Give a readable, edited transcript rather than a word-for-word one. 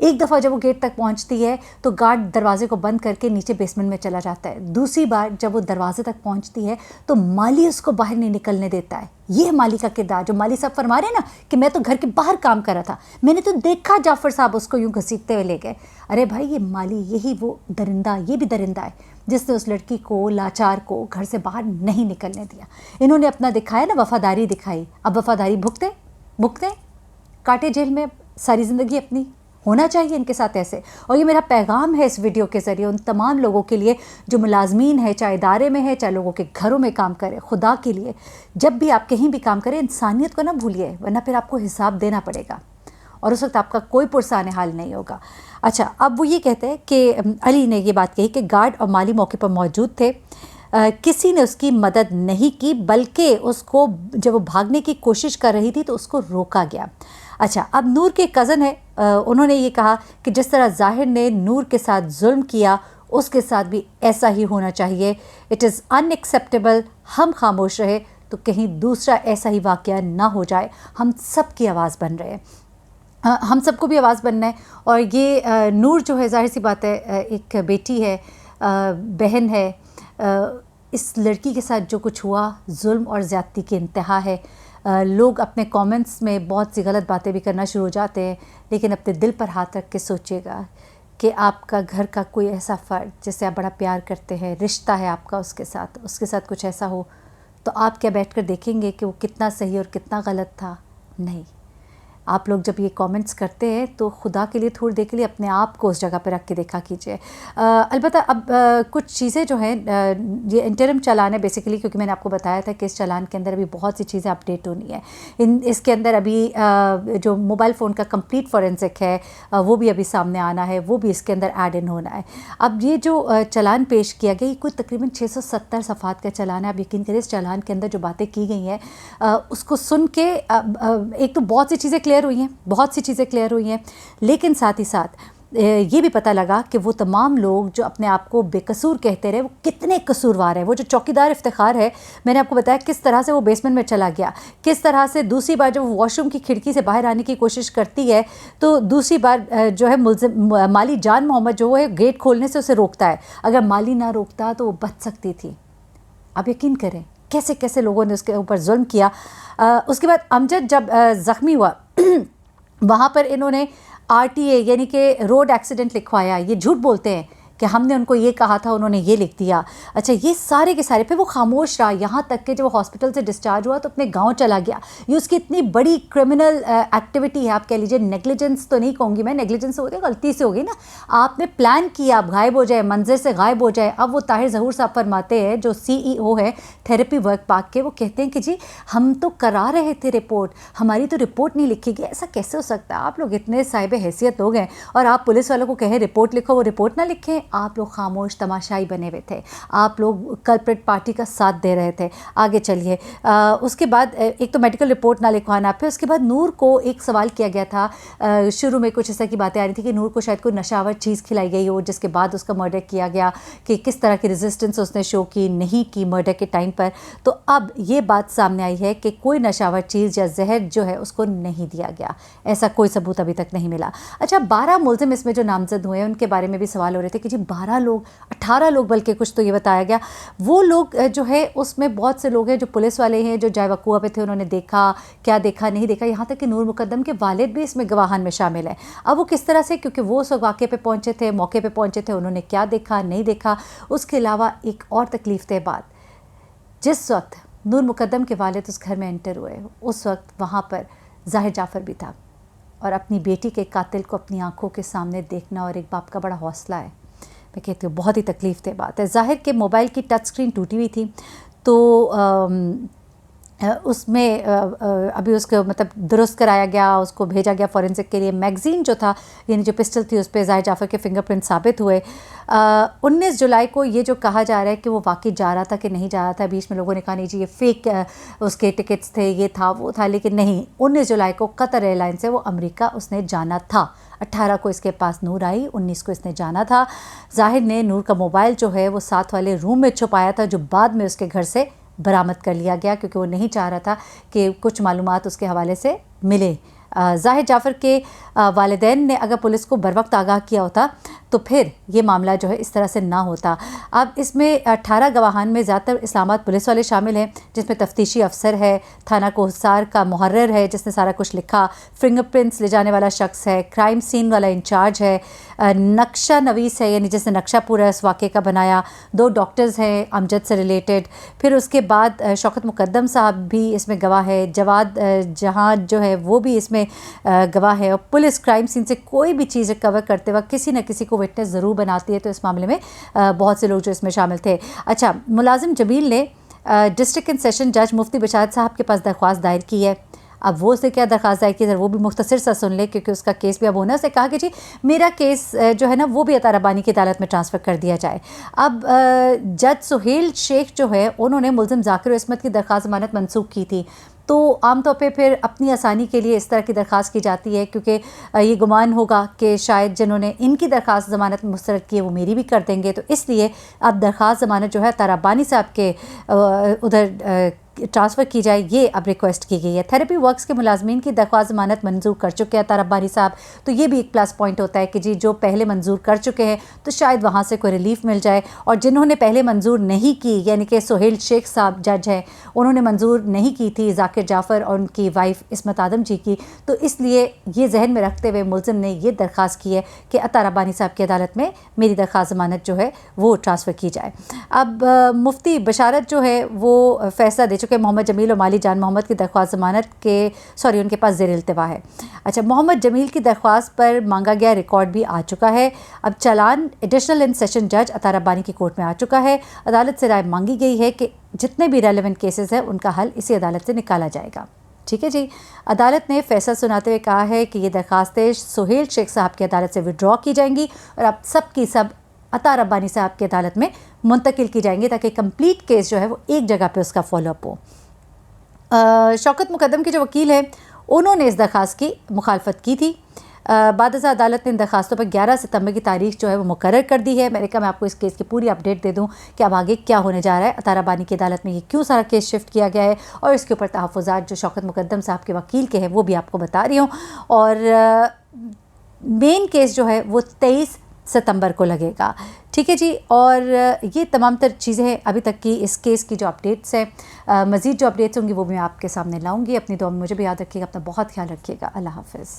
ایک دفعہ جب وہ گیٹ تک پہنچتی ہے تو گارڈ دروازے کو بند کر کے نیچے بیسمنٹ میں چلا جاتا ہے. دوسری بار جب وہ دروازے تک پہنچتی ہے تو مالی اس کو باہر نہیں نکلنے دیتا ہے. یہ مالی کا کردار جو مالی صاحب فرما رہے ہیں نا کہ میں تو گھر کے باہر کام کر رہا تھا, میں نے تو دیکھا جعفر صاحب اس کو یوں گھسیٹتے ہوئے لے گئے. ارے بھائی یہ مالی, یہی وہ درندہ, یہ بھی درندہ ہے جس نے اس لڑکی کو, لاچار کو گھر سے باہر نہیں نکلنے دیا. انہوں نے اپنا دکھایا نا, وفاداری دکھائی. اب وفاداری بھگتے کاٹے جیل میں ساری زندگی اپنی. ہونا چاہیے ان کے ساتھ ایسے. اور یہ میرا پیغام ہے اس ویڈیو کے ذریعے ان تمام لوگوں کے لیے جو ملازمین ہیں, چاہے ادارے میں ہے, چاہے لوگوں کے گھروں میں کام کرے. خدا کے لیے جب بھی آپ کہیں بھی کام کریں انسانیت کو نہ بھولیے, ورنہ پھر آپ کو حساب دینا پڑے گا اور اس وقت آپ کا کوئی پرسان حال نہیں ہوگا. اچھا, اب وہ یہ کہتے ہیں کہ علی نے یہ بات کہی کہ گارڈ اور مالی موقع پر موجود تھے, کسی نے اس کی مدد نہیں کی بلکہ اس کو جب وہ بھاگنے کی کوشش کر رہی تھی تو اس کو روکا گیا. اچھا, اب نور کے کزن ہے, انہوں نے یہ کہا کہ جس طرح ظاہر نے نور کے ساتھ ظلم کیا اس کے ساتھ بھی ایسا ہی ہونا چاہیے. It is in acceptable. ہم خاموش رہے تو کہیں دوسرا ایسا ہی واقعہ نہ ہو جائے. ہم سب کی آواز بن رہے ہیں, ہم سب کو بھی آواز بننا ہے. اور یہ نور جو ہے, ظاہر سی بات ہے, ایک بیٹی ہے, بہن ہے. اس لڑکی کے ساتھ جو کچھ ہوا ظلم اور زیادتی کی انتہا ہے. لوگ اپنے کامنٹس میں بہت سی غلط باتیں بھی کرنا شروع ہو جاتے ہیں, لیکن اپنے دل پر ہاتھ رکھ کے سوچیے گا کہ آپ کا گھر کا کوئی ایسا فرد جسے آپ بڑا پیار کرتے ہیں, رشتہ ہے آپ کا اس کے ساتھ کچھ ایسا ہو تو آپ کیا بیٹھ کر دیکھیں گے کہ وہ کتنا صحیح اور کتنا غلط تھا؟ نہیں. آپ لوگ جب یہ کامنٹس کرتے ہیں تو خدا کے لیے تھوڑی دیر کے لیے اپنے آپ کو اس جگہ پہ رکھ کے دیکھا کیجیے. البتہ اب کچھ چیزیں جو ہیں, یہ انٹرم چلان ہے بیسیکلی, کیونکہ میں نے آپ کو بتایا تھا کہ اس چلان کے اندر ابھی بہت سی چیزیں اپڈیٹ ہونی ہیں. اس کے اندر ابھی جو موبائل فون کا کمپلیٹ فورینسک ہے وہ بھی ابھی سامنے آنا ہے, وہ بھی اس کے اندر ایڈ ان ہونا ہے. اب یہ جو چلان پیش کیا گیا, یہ کوئی تقریباً 670 صفحات کا چلان ہے. اب یقین کریں اس چلان کے اندر جو باتیں کی گئی ہیں اس کو سن کے ایک تو بہت سی چیزیں بہت سی چیزیں کلیئر ہوئی ہیں, لیکن ساتھ ہی ساتھ یہ بھی پتہ لگا کہ وہ تمام لوگ جو اپنے آپ کو بے قصور کہتے رہے وہ کتنے قصوروار ہیں. وہ جو چوکیدار افتخار ہے, میں نے آپ کو بتایا کس طرح سے وہ بیسمنٹ میں چلا گیا, کس طرح سے دوسری بار جب وہ واش روم کی کھڑکی سے باہر آنے کی کوشش کرتی ہے تو دوسری بار جو ہے ملزم مالی جان محمد جو ہے گیٹ کھولنے سے اسے روکتا ہے. اگر مالی نہ روکتا تو وہ بچ سکتی تھی. اب یقین کریں کیسے کیسے لوگوں نے اس کے اوپر ظلم کیا. اس کے بعد امجد جب زخمی ہوا وہاں پر انہوں نے RTA یعنی کہ روڈ ایکسیڈنٹ لکھوایا. یہ جھوٹ بولتے ہیں کہ ہم نے ان کو یہ کہا تھا, انہوں نے یہ لکھ دیا. اچھا, یہ سارے کے سارے. پھر وہ خاموش رہا یہاں تک کہ جب وہ ہاسپٹل سے ڈسچارج ہوا تو اپنے گاؤں چلا گیا. یہ اس کی اتنی بڑی کرمنل ایکٹیویٹی ہے, آپ کہہ لیجیے نیگلیجنس تو نہیں کہوں گی میں, نیگلیجنس ہو گئی, غلطی سے ہو گئی نا. آپ نے پلان کیا اب غائب ہو جائے, منظر سے غائب ہو جائے. اب وہ طاہر ظہور صاحب فرماتے ہیں جو CEO ہے تھیراپی ورک پاک کے, وہ کہتے ہیں کہ جی ہم تو کرا رہے تھے رپورٹ, ہماری تو رپورٹ نہیں لکھی گئی. ایسا کیسے ہو سکتا ہے؟ آپ لوگ اتنے صاحب حیثیت لوگ ہیں اور آپ پولیس والوں کو کہیں رپورٹ لکھو, وہ رپورٹ نہ لکھیں. آپ لوگ خاموش تماشائی بنے ہوئے تھے, آپ لوگ کلپریٹ پارٹی کا ساتھ دے رہے تھے. آگے چلیے. اس کے بعد ایک تو میڈیکل رپورٹ نہ لکھوانا. پھر اس کے بعد نور کو ایک سوال کیا گیا تھا, شروع میں کچھ اس طرح کی باتیں آ رہی تھی کہ نور کو شاید کوئی نشاور چیز کھلائی گئی ہو جس کے بعد اس کا مرڈر کیا گیا, کہ کس طرح کی ریزسٹنس اس نے شو کی نہیں کی مرڈر کے ٹائم پر. تو اب یہ بات سامنے آئی ہے کہ کوئی نشاور چیز یا زہر جو ہے اس کو نہیں دیا گیا, ایسا کوئی ثبوت ابھی تک نہیں ملا. اچھا, 12 ملزم اس میں جو نامزد ہوئے ہیں ان کے بارے میں بھی سوال ہو رہے تھے کہ جی 12 لوگ, 18 لوگ بلکہ کچھ تو یہ بتایا گیا. وہ لوگ جو ہے اس میں بہت سے لوگ ہیں جو پولیس والے ہیں جو جائے وقوع پہ تھے, انہوں نے دیکھا کیا دیکھا نہیں دیکھا, یہاں تک کہ نور مقدم کے والد بھی اس میں گواہان میں شامل ہیں. اب وہ کس طرح سے, کیونکہ وہ اس واقعے پہ پہنچے تھے, موقع پہ پہنچے تھے, انہوں نے کیا دیکھا نہیں دیکھا. اس کے علاوہ ایک اور تکلیف دہ بات, جس وقت نور مقدم کے والد اس گھر میں انٹر ہوئے اس وقت وہاں پر ظاہر جعفر بھی تھا, اور اپنی بیٹی کے قاتل کو اپنی آنکھوں کے سامنے دیکھنا اور ایک باپ کا بڑا حوصلہ ہے. میں کہتی ہوں بہت ہی تکلیف دہ بات ہے. ظاہر کے موبائل کی ٹچ سکرین ٹوٹی ہوئی تھی, تو اس میں ابھی اس کو مطلب درست کرایا گیا, اس کو بھیجا گیا فورینسک کے لیے. میگزین جو تھا یعنی جو پسٹل تھی اس پہ ظاہر جعفر کے فنگر پرنٹ ثابت ہوئے. 19 جولائی کو یہ جو کہا جا رہا ہے کہ وہ واقعی جا رہا تھا کہ نہیں جا رہا تھا, بیچ میں لوگوں نے کہا نہیں جی یہ فیک اس کے ٹکٹس تھے, یہ تھا وہ تھا, لیکن نہیں, 19 جولائی کو قطر ایئر لائن سے وہ امریکہ اس نے جانا تھا. 18 کو اس کے پاس نور آئی, 19 کو اس نے جانا تھا. ظاہر نے نور کا موبائل جو ہے وہ ساتھ والے روم میں چھپایا تھا, جو بعد میں اس کے گھر سے برآمد کر لیا گیا, کیونکہ وہ نہیں چاہ رہا تھا کہ کچھ معلومات اس کے حوالے سے ملے زاہد جعفر کے والدین نے اگر پولیس کو بروقت آگاہ کیا ہوتا تو پھر یہ معاملہ جو ہے اس طرح سے نہ ہوتا۔ اب اس میں 18 گواہان میں زیادہ تر اسلام آباد پولیس والے شامل ہیں، جس میں تفتیشی افسر ہے، تھانہ کوہسار کا محرر ہے جس نے سارا کچھ لکھا، فنگر پرنٹس لے جانے والا شخص ہے، کرائم سین والا انچارج ہے، نقشہ نویس ہے یعنی جس نے نقشہ پورا اس واقعے کا بنایا، 2 ڈاکٹرز ہیں امجد سے ریلیٹڈ، پھر اس کے بعد شوکت مقدم صاحب بھی اس میں گواہ ہے، جواد جہاں جو ہے وہ بھی اس میں گواہ ہے، اور پولیس کرائم سین سے کوئی بھی چیز ریکور کرتے وقت کسی نہ کسی کو وٹنس ضرور بناتی ہے، تو اس معاملے میں بہت سے لوگ جو اس میں شامل تھے۔ اچھا، ملازم جمیل نے ڈسٹرکٹ اینڈ سیشن جج مفتی بشارت صاحب کے پاس درخواست دائر کی ہے۔ اب وہ اسے کیا درخواست دائر کی ہے وہ بھی مختصر سا سن لے، کیونکہ اس کا کیس بھی اب ہونا، اسے کہا کہ جی میرا کیس جو ہے نا وہ بھی عطا ربانی کی عدالت میں ٹرانسفر کر دیا جائے۔ اب جج سہیل شیخ جو ہے انہوں نے ملزم ذاکر و عصمت کی درخواست ضمانت منسوخ کی تھی، تو عام طور پہ پھر اپنی آسانی کے لیے اس طرح کی درخواست کی جاتی ہے، کیونکہ یہ گمان ہوگا کہ شاید جنہوں نے ان کی درخواست ضمانت مسترد کی ہے وہ میری بھی کر دیں گے، تو اس لیے اب درخواست ضمانت جو ہے عطا ربانی صاحب کے ادھر ٹرانسفر کی جائے، یہ اب ریکویسٹ کی گئی ہے۔ تھیراپی ورکس کے ملازمین کی درخواست ضمانت منظور کر چکے ہیں عطا ربانی صاحب، تو یہ بھی ایک پلس پوائنٹ ہوتا ہے کہ جی جو پہلے منظور کر چکے ہیں تو شاید وہاں سے کوئی ریلیف مل جائے، اور جنہوں نے پہلے منظور نہیں کی یعنی کہ سہیل شیخ صاحب جج ہیں انہوں نے منظور نہیں کی تھی ذاکر جعفر اور ان کی وائف عصمت آدم جی کی، تو اس لیے یہ ذہن میں رکھتے ہوئے ملزم نے یہ درخواست کی ہے کہ عطا ربانی صاحب کی عدالت میں میری درخواست ضمانت جو ہے وہ ٹرانسفر کی جائے۔ اب مفتی بشارت جو ہے وہ فیصلہ دے چکے محمد جمیل اور مالی جان محمد کی درخواست ضمانت کے ان کے پاس زیر التوا ہے۔ اچھا، محمد جمیل کی درخواست پر مانگا گیا ریکارڈ بھی آ چکا ہے، اب چالان ایڈیشنل اینڈ سیشن جج عطا ربانی کی کورٹ میں آ چکا ہے، عدالت سے رائے مانگی گئی ہے کہ جتنے بھی ریلیونٹ کیسز ہیں ان کا حل اسی عدالت سے نکالا جائے گا۔ ٹھیک ہے جی، عدالت نے فیصلہ سناتے ہوئے کہا ہے کہ یہ درخواستیں سہیل شیخ صاحب کی عدالت سے وڈرا کی جائیں گی اور اب سب کی سب عطا ربانی صاحب کی عدالت میں منتقل کی جائیں گی تاکہ کمپلیٹ کیس جو ہے وہ ایک جگہ پہ اس کا فالو اپ ہو۔ شوکت مقدم کے جو وکیل ہیں انہوں نے اس درخواست کی مخالفت کی تھی، بعد ازاں عدالت نے ان درخواستوں پر 11 ستمبر کی تاریخ جو ہے وہ مقرر کر دی ہے۔ میں نے کہا میں آپ کو اس کیس کی پوری اپڈیٹ دے دوں کہ اب آگے کیا ہونے جا رہا ہے، عطا ربانی کی عدالت میں یہ کیوں سارا کیس شفٹ کیا گیا ہے، اور اس کے اوپر تحفظات جو شوکت مقدم صاحب کے وکیل کے ہیں وہ بھی آپ کو بتا رہی ہوں، اور مین کیس جو ہے وہ 23 ستمبر کو لگے گا۔ ٹھیک ہے جی، اور یہ تمام تر چیزیں ہیں ابھی تک کی اس کیس کی جو اپڈیٹس ہیں، مزید جو اپڈیٹس ہوں گی وہ میں آپ کے سامنے لاؤں گی۔ اپنی دعا میں مجھے بھی یاد رکھیے گا، اپنا بہت خیال رکھیے گا، اللہ حافظ۔